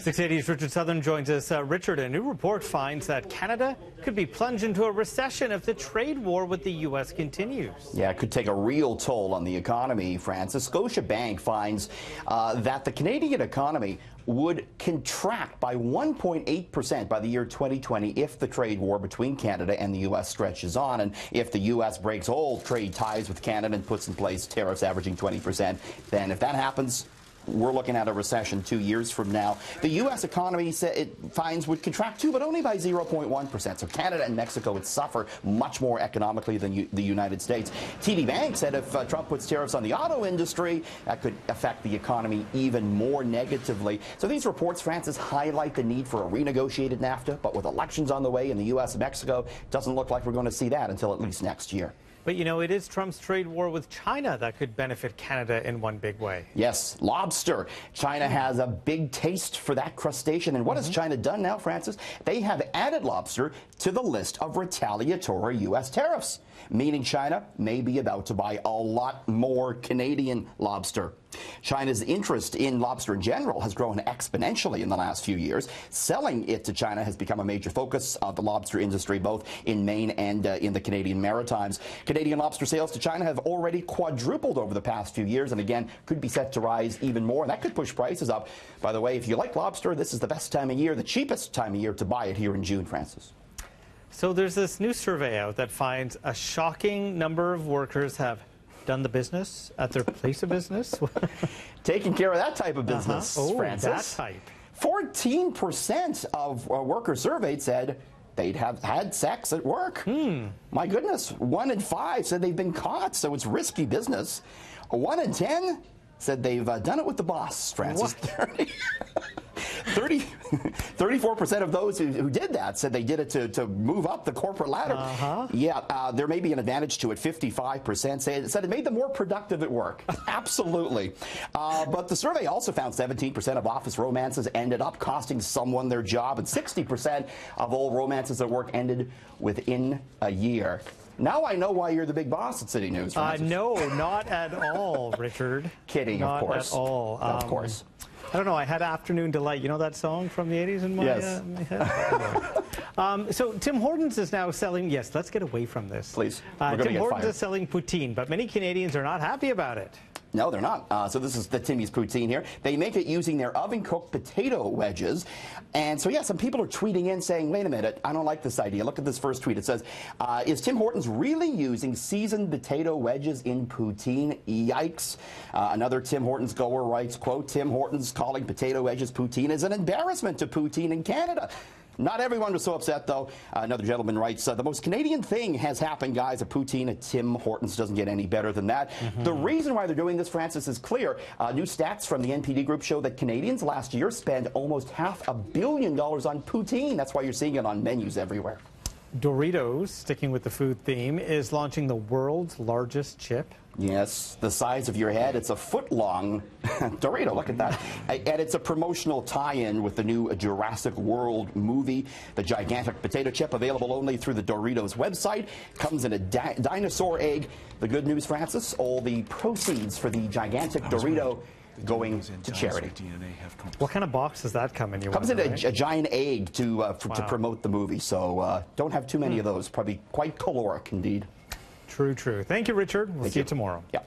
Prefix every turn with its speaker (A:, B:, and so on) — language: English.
A: 680's Richard Southern joins us. Richard, a new report finds that Canada could be plunged into a recession if the trade war with the U.S. continues.
B: Yeah, it could take a real toll on the economy, Francis. Scotiabank finds that the Canadian economy would contract by 1.8% by the year 2020 if the trade war between Canada and the U.S. stretches on, and if the U.S. breaks all trade ties with Canada and puts in place tariffs averaging 20%. Then if that happens, we're looking at a recession 2 years from now. The U.S. economy, it finds, would contract too, but only by 0.1%. So Canada and Mexico would suffer much more economically than the United States. TD Bank said if Trump puts tariffs on the auto industry, that could affect the economy even more negatively. So these reports, Francis, highlight the need for a renegotiated NAFTA, but with elections on the way in the U.S. and Mexico, it doesn't look like we're going to see that until at least next year.
A: But, you know, it is Trump's trade war with China that could benefit Canada in one big way.
B: Yes, lobster. China has a big taste for that crustacean. And what has China done now, Francis? They have added lobster to the list of retaliatory U.S. tariffs, meaning China may be about to buy a lot more Canadian lobster. China's interest in lobster in general has grown exponentially in the last few years. Selling it to China has become a major focus of the lobster industry, both in Maine and in the Canadian Maritimes. Canadian lobster sales to China have already quadrupled over the past few years and again could be set to rise even more. And that could push prices up. By the way, if you like lobster, this is the best time of year, the cheapest time of year to buy it here in June, Francis.
A: So there's this new survey out that finds a shocking number of workers have done the business at their place of business.
B: Taking care of that type of business, Francis.
A: That type.
B: 14% of workers surveyed said they'd have had sex at work. My goodness, 1 in 5 said they've been caught, so it's risky business. 1 in 10 said they've done it with the boss, Francis. 34% of those who did that said they did it to move up the corporate ladder. Yeah, there may be an advantage to it. 55% said it made them more productive at work. Absolutely. But the survey also found 17% of office romances ended up costing someone their job, and 60% of all romances at work ended within a year. Now I know why you're the big boss at City News, Francis.
A: No, not at all, Richard.
B: Kidding, of course.
A: Not at all.
B: Of course.
A: I don't know. I had Afternoon Delight. You know that song from the 80s in my, my head? So Tim Hortons is now selling, yes, let's get away from this.
B: Please.
A: Tim Hortons is selling poutine, but many Canadians are not happy about it.
B: No, they're not. So this is the Timmy's Poutine here. They make it using their oven-cooked potato wedges. And so, yeah, some people are tweeting in saying, wait a minute, I don't like this idea. Look at this first tweet. It says, is Tim Hortons really using seasoned potato wedges in poutine? Yikes. Another Tim Hortons goer writes, quote, Tim Hortons calling potato wedges poutine is an embarrassment to poutine in Canada. Not everyone was so upset, though. Another gentleman writes, the most Canadian thing has happened, guys. A poutine at Tim Hortons doesn't get any better than that. The reason why they're doing this, Francis, is clear. New stats from the NPD Group show that Canadians last year spent almost $500 million on poutine. That's why you're seeing it on menus everywhere.
A: Doritos, sticking with the food theme, is launching the world's largest chip.
B: Yes, the size of your head. It's a foot-long Dorito. Look at that. And it's a promotional tie-in with the new Jurassic World movie. The gigantic potato chip, available only through the Doritos website, comes in a dinosaur egg. The good news, Francis, all the proceeds for the gigantic Dorito going to charity.
A: What kind of box does that come in?
B: Comes in a giant egg to promote the movie. So don't have too many of those. Probably quite caloric indeed.
A: True, true. Thank you, Richard. We'll see you tomorrow.
B: Yeah.